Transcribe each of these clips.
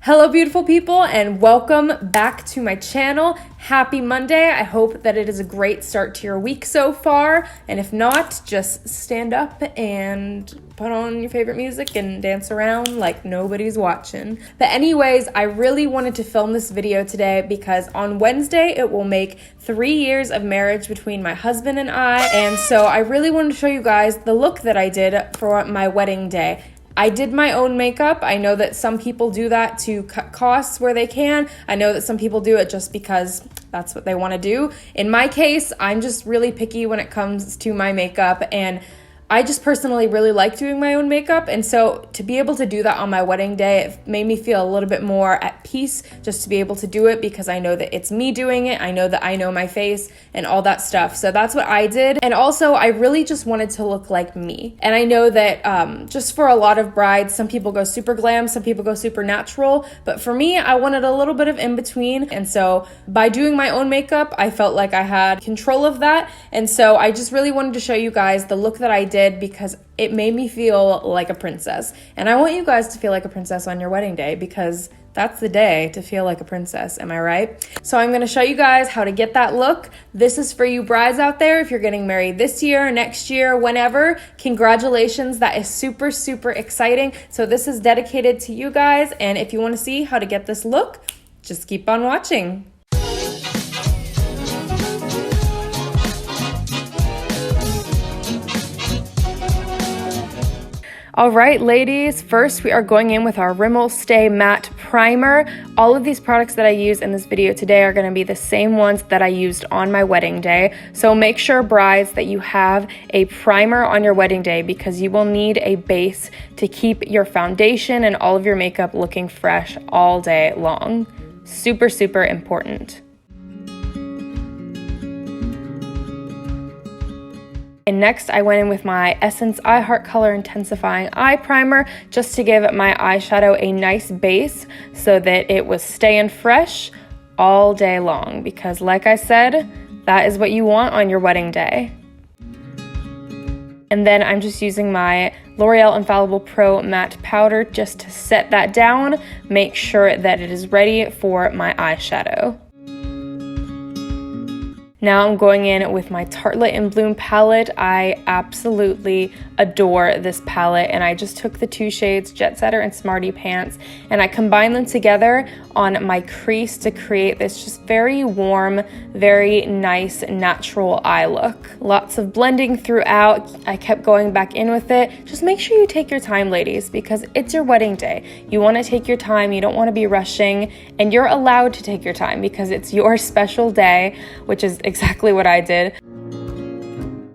Hello beautiful people and welcome back to my channel. Happy Monday. I hope that it is a great start to your week so far, and if not, just stand up and put on your favorite music and dance around like nobody's watching. But anyways, I really wanted to film this video today because on Wednesday it will make 3 years of marriage between my husband and I, and so I really wanted to show you guys the look that I did for my wedding day. I did my own makeup. I know that some people do that to cut costs where they can. I know that some people do it just because that's what they want to do. In my case, I'm just really picky when it comes to my makeup, and I just personally really like doing my own makeup, and so to be able to do that on my wedding day, it made me feel a little bit more at peace just to be able to do it because I know that it's me doing it. I know that I know my face and all that stuff. So that's what I did. And also I really just wanted to look like me. And I know that just for a lot of brides, some people go super glam, some people go super natural, but for me, I wanted a little bit of in between. And so by doing my own makeup, I felt like I had control of that. And so I just really wanted to show you guys the look that I did because it made me feel like a princess. And I want you guys to feel like a princess on your wedding day because that's the day to feel like a princess, am I right? So I'm gonna show you guys how to get that look. This is for you brides out there. If you're getting married this year, next year, whenever, congratulations. That is super, super exciting. So this is dedicated to you guys. And if you wanna see how to get this look, just keep on watching. All right, ladies, first we are going in with our Rimmel Stay Matte Primer. All of these products that I use in this video today are gonna be the same ones that I used on my wedding day. So make sure, brides, that you have a primer on your wedding day because you will need a base to keep your foundation and all of your makeup looking fresh all day long. Super, super important. And next, I went in with my Essence I Heart Color Intensifying Eye Primer just to give my eyeshadow a nice base so that it was staying fresh all day long because, like I said, that is what you want on your wedding day. And then I'm just using my L'Oreal Infallible Pro Matte Powder just to set that down, make sure that it is ready for my eyeshadow. Now I'm going in with my Tartelette in Bloom palette. I absolutely adore this palette, and I just took the two shades, Jet Setter and Smarty Pants, and I combined them together on my crease to create this just very warm, very nice, natural eye look. Lots of blending throughout. I kept going back in with it. Just make sure you take your time, ladies, because it's your wedding day. You want to take your time. You don't want to be rushing, and you're allowed to take your time because it's your special day, which is exactly what I did.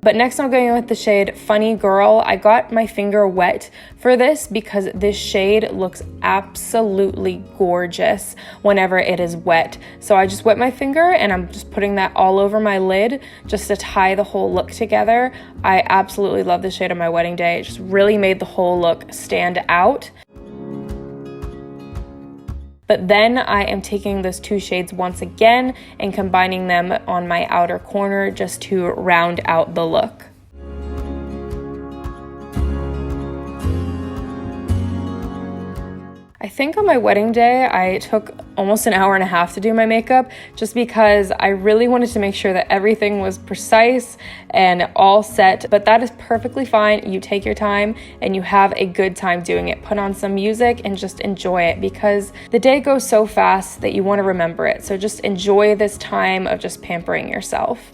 But next I'm going in with the shade Funny Girl. I got my finger wet for this because this shade looks absolutely gorgeous whenever it is wet. So I just wet my finger and I'm just putting that all over my lid just to tie the whole look together. I absolutely love this shade on my wedding day. It just really made the whole look stand out. But then I am taking those two shades once again and combining them on my outer corner just to round out the look. I think on my wedding day, I took almost an hour and a half to do my makeup just because I really wanted to make sure that everything was precise and all set, but that is perfectly fine. You take your time and you have a good time doing it. Put on some music and just enjoy it because the day goes so fast that you want to remember it. So just enjoy this time of just pampering yourself.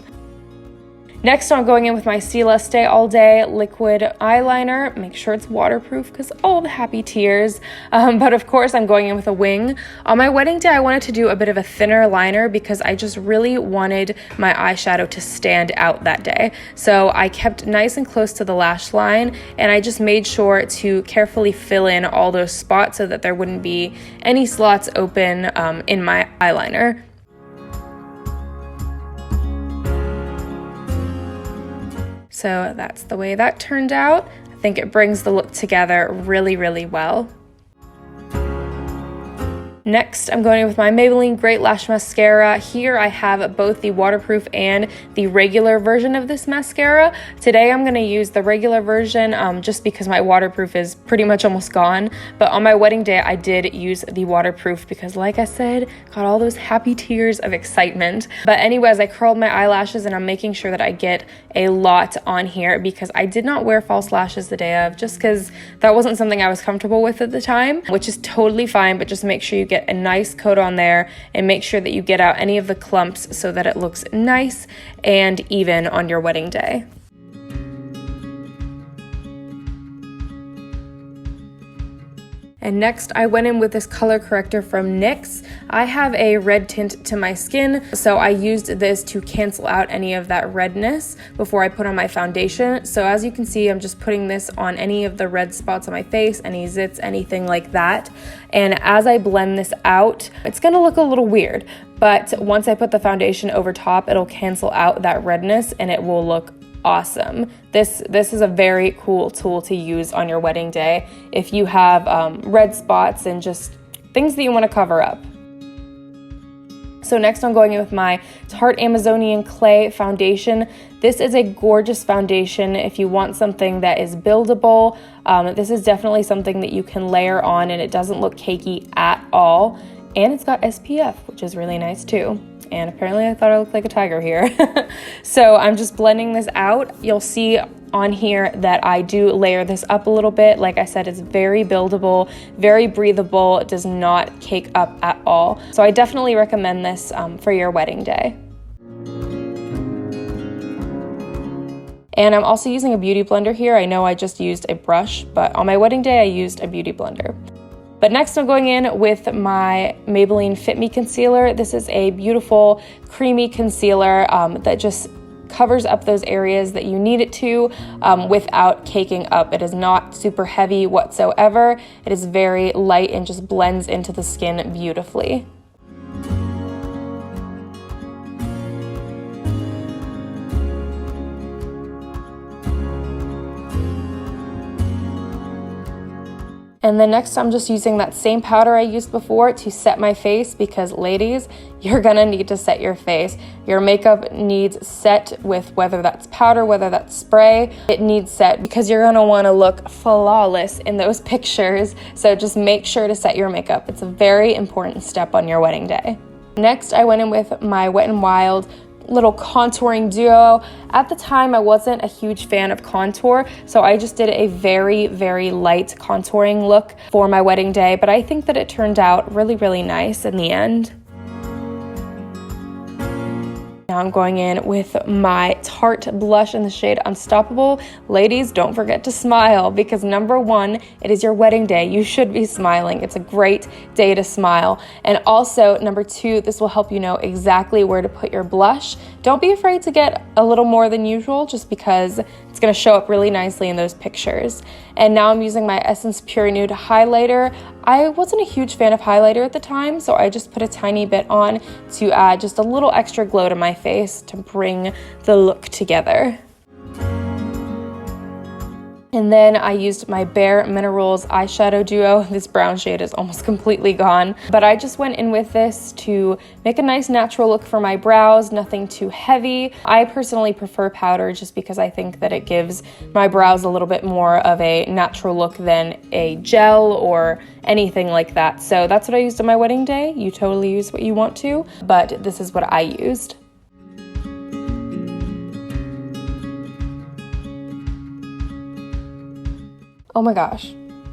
Next, I'm going in with my Stila Stay All Day liquid eyeliner. Make sure it's waterproof because all the happy tears. But of course, I'm going in with a wing. On my wedding day, I wanted to do a bit of a thinner liner because I just really wanted my eyeshadow to stand out that day. So I kept nice and close to the lash line, and I just made sure to carefully fill in all those spots so that there wouldn't be any slots open in my eyeliner. So that's the way that turned out. I think it brings the look together really, really well. Next, I'm going in with my Maybelline Great Lash Mascara. Here I have both the waterproof and the regular version of this mascara. Today I'm going to use the regular version just because my waterproof is pretty much almost gone. But on my wedding day, I did use the waterproof because, like I said, got all those happy tears of excitement. But anyways, I curled my eyelashes and I'm making sure that I get a lot on here because I did not wear false lashes the day of just because that wasn't something I was comfortable with at the time, which is totally fine, but just make sure you get a nice coat on there and make sure that you get out any of the clumps so that it looks nice and even on your wedding day. And next, I went in with this color corrector from NYX. I have a red tint to my skin, so I used this to cancel out any of that redness before I put on my foundation. So as you can see, I'm just putting this on any of the red spots on my face, any zits, anything like that. And as I blend this out, it's gonna look a little weird, but once I put the foundation over top, it'll cancel out that redness and it will look awesome. This is a very cool tool to use on your wedding day if you have red spots and just things that you want to cover up. So next I'm going in with my Tarte Amazonian Clay foundation. This is a gorgeous foundation if you want something that is buildable. This is definitely something that you can layer on and it doesn't look cakey at all. And it's got SPF, which is really nice too. And apparently I thought I looked like a tiger here. So I'm just blending this out. You'll see on here that I do layer this up a little bit. Like I said, it's very buildable, very breathable. It does not cake up at all. So I definitely recommend this for your wedding day. And I'm also using a beauty blender here. I know I just used a brush, but on my wedding day, I used a beauty blender. But next I'm going in with my Maybelline Fit Me concealer. This is a beautiful creamy concealer that just covers up those areas that you need it to without caking up. It is not super heavy whatsoever. It is very light and just blends into the skin beautifully. And then next I'm just using that same powder I used before to set my face because ladies, you're gonna need to set your face. Your makeup needs set with whether that's powder, whether that's spray. It needs set because you're gonna wanna look flawless in those pictures. So just make sure to set your makeup. It's a very important step on your wedding day. Next, I went in with my Wet n Wild little contouring duo. At the time, I wasn't a huge fan of contour, so I just did a very, very light contouring look for my wedding day, but I think that it turned out really, really nice in the end. Now I'm going in with my Tarte blush in the shade Unstoppable. Ladies, don't forget to smile because number one, it is your wedding day. You should be smiling. It's a great day to smile. And also, number two, this will help you know exactly where to put your blush. Don't be afraid to get a little more than usual just because it's going to show up really nicely in those pictures. And now I'm using my Essence Pure Nude highlighter. I wasn't a huge fan of highlighter at the time, so I just put a tiny bit on to add just a little extra glow to my face to bring the look together. And then I used my bareMinerals eyeshadow duo. This brown shade is almost completely gone, but I just went in with this to make a nice natural look for my brows, nothing too heavy. I personally prefer powder just because I think that it gives my brows a little bit more of a natural look than a gel or anything like that. So that's what I used on my wedding day. You totally use what you want to, but this is what I used. Oh my gosh,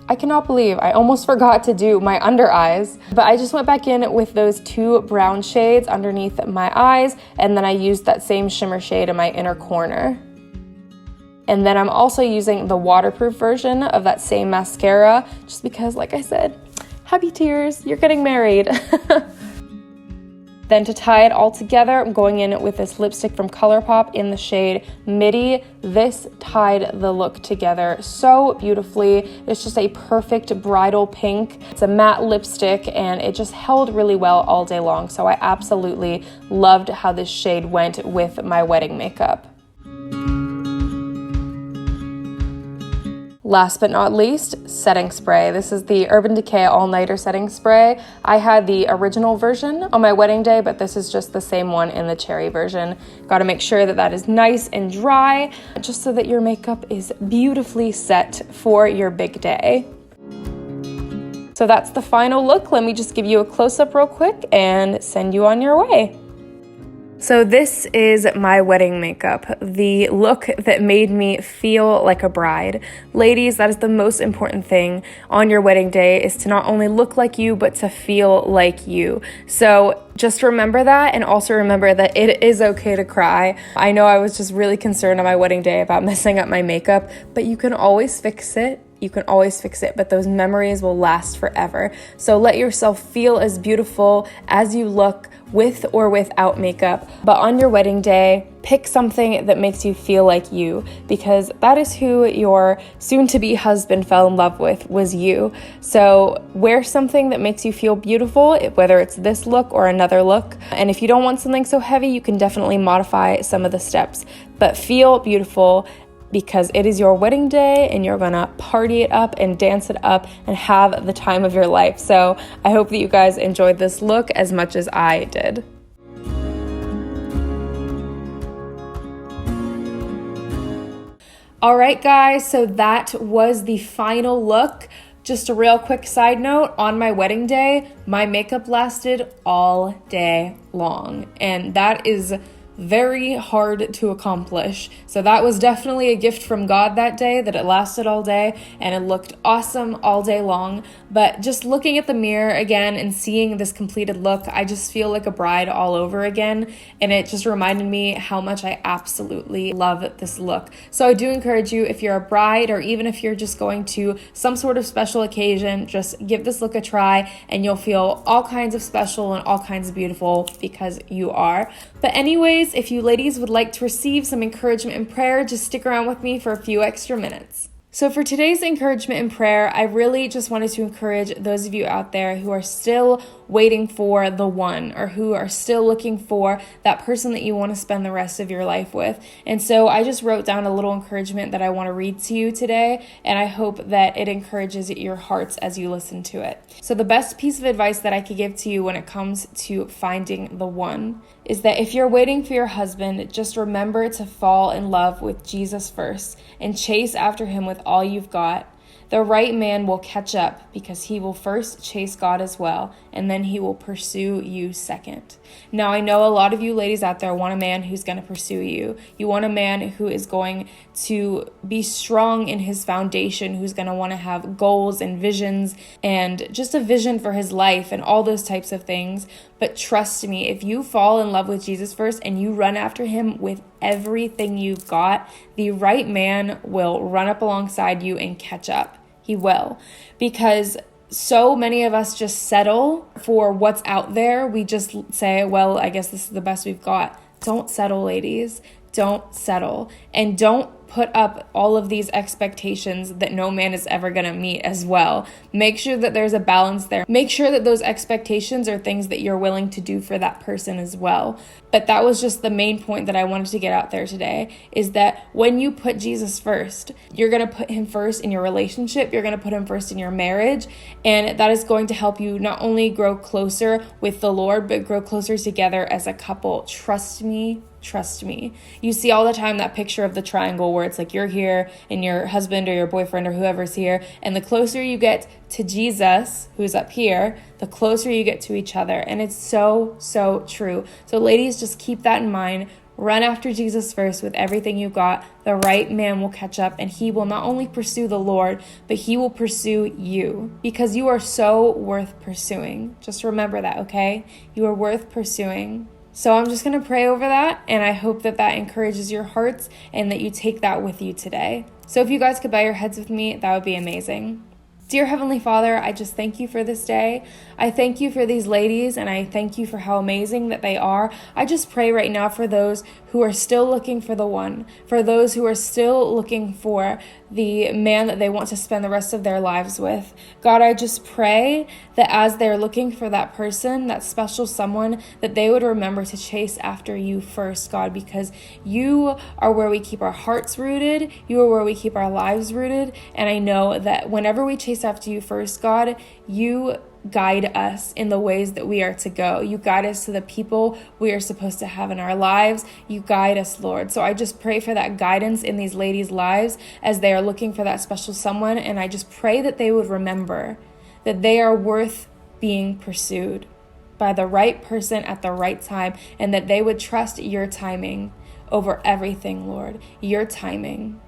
I cannot believe I almost forgot to do my under eyes, but I just went back in with those two brown shades underneath my eyes, and then I used that same shimmer shade in my inner corner. And then I'm also using the waterproof version of that same mascara, just because, like I said, happy tears, you're getting married. Then to tie it all together, I'm going in with this lipstick from Colourpop in the shade Midi. This tied the look together so beautifully. It's just a perfect bridal pink. It's a matte lipstick and it just held really well all day long. So I absolutely loved how this shade went with my wedding makeup. last but not least, setting spray. This is the Urban Decay All Nighter setting spray. I had the original version on my wedding day, but this is just the same one in the cherry version. Got to make sure that that is nice and dry, just so that your makeup is beautifully set for your big day. So that's the final look. Let me just give you a close-up real quick and send you on your way. So this is my wedding makeup, the look that made me feel like a bride. Ladies, that is the most important thing on your wedding day, is to not only look like you, but to feel like you. So just remember that, and also remember that it is okay to cry. I know I was just really concerned on my wedding day about messing up my makeup, but you can always fix it. You can always fix it, but those memories will last forever. So let yourself feel as beautiful as you look with or without makeup. But on your wedding day, pick something that makes you feel like you, because that is who your soon-to-be husband fell in love with, was you. So wear something that makes you feel beautiful, whether it's this look or another look. And if you don't want something so heavy, you can definitely modify some of the steps. But feel beautiful, because it is your wedding day and you're gonna party it up and dance it up and have the time of your life. So I hope that you guys enjoyed this look as much as I did. All right, guys, so that was the final look. Just a real quick side note, on my wedding day, my makeup lasted all day long, and that is very hard to accomplish. So that was definitely a gift from God that day, that it lasted all day and it looked awesome all day long. But just looking at the mirror again and seeing this completed look, I just feel like a bride all over again, and it just reminded me how much I absolutely love this look. So I do encourage you, if you're a bride or even if you're just going to some sort of special occasion, just give this look a try and you'll feel all kinds of special and all kinds of beautiful, because you are. But anyways, if you ladies would like to receive some encouragement and prayer, just stick around with me for a few extra minutes. So for today's encouragement and prayer, I really just wanted to encourage those of you out there who are still waiting for the one, or who are still looking for that person that you want to spend the rest of your life with. And so I just wrote down a little encouragement that I want to read to you today, and I hope that it encourages your hearts as you listen to it. So the best piece of advice that I could give to you when it comes to finding the one is that if you're waiting for your husband, just remember to fall in love with Jesus first and chase after him with all you've got. The right man will catch up, because he will first chase God as well, and then he will pursue you second. Now, I know a lot of you ladies out there want a man who's going to pursue you. You want a man who is going to be strong in his foundation, who's going to want to have goals and visions and just a vision for his life and all those types of things. But trust me, if you fall in love with Jesus first and you run after him with everything you've got, the right man will run up alongside you and catch up. He will, because so many of us just settle for what's out there. We just say, well, I guess this is the best we've got. Don't settle, ladies. Don't settle. And don't put up all of these expectations that no man is ever going to meet as well. Make sure that there's a balance there. Make sure that those expectations are things that you're willing to do for that person as well. But that was just the main point that I wanted to get out there today, is that when you put Jesus first, you're going to put him first in your relationship. You're going to put him first in your marriage. And that is going to help you not only grow closer with the Lord, but grow closer together as a couple. Trust me. Trust me. You see all the time that picture of the triangle where it's like you're here and your husband or your boyfriend or whoever's here. And the closer you get to Jesus, who's up here, the closer you get to each other. And it's so, so true. So ladies, just keep that in mind. Run after Jesus first with everything you've got. The right man will catch up, and he will not only pursue the Lord, but he will pursue you, because you are so worth pursuing. Just remember that, okay? You are worth pursuing. So I'm just going to pray over that, and I hope that that encourages your hearts and that you take that with you today. So if you guys could bow your heads with me, that would be amazing. Dear Heavenly Father, I just thank you for this day. I thank you for these ladies, and I thank you for how amazing that they are. I just pray right now for those who are still looking for the one, for those who are still looking for the man that they want to spend the rest of their lives with. God, I just pray that as they're looking for that person, that special someone, that they would remember to chase after you first, God, because you are where we keep our hearts rooted. You are where we keep our lives rooted. And I know that whenever we chase after you first, God, you guide us in the ways that we are to go. You guide us to the people we are supposed to have in our lives. You guide us, Lord. So I just pray for that guidance in these ladies' lives as they are looking for that special someone. And I just pray that they would remember that they are worth being pursued by the right person at the right time, and that they would trust your timing over everything, Lord, your timing.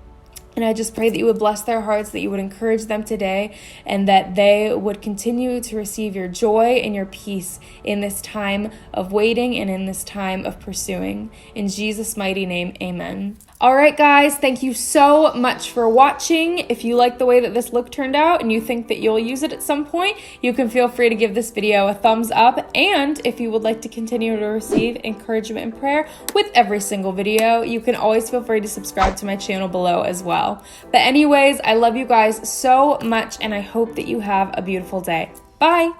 And I just pray that you would bless their hearts, that you would encourage them today, and that they would continue to receive your joy and your peace in this time of waiting and in this time of pursuing. In Jesus' mighty name, amen. All right, guys, thank you so much for watching. If you like the way that this look turned out and you think that you'll use it at some point, you can feel free to give this video a thumbs up. And if you would like to continue to receive encouragement and prayer with every single video, you can always feel free to subscribe to my channel below as well. But anyways, I love you guys so much, and I hope that you have a beautiful day. Bye.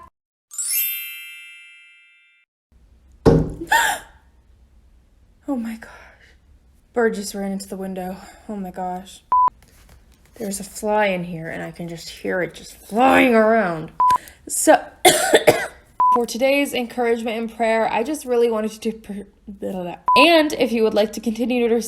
Oh my gosh. Bird just ran into the window. Oh my gosh. There's a fly in here and I can just hear it just flying around. So for today's encouragement and prayer, I just really wanted to and if you would like to continue to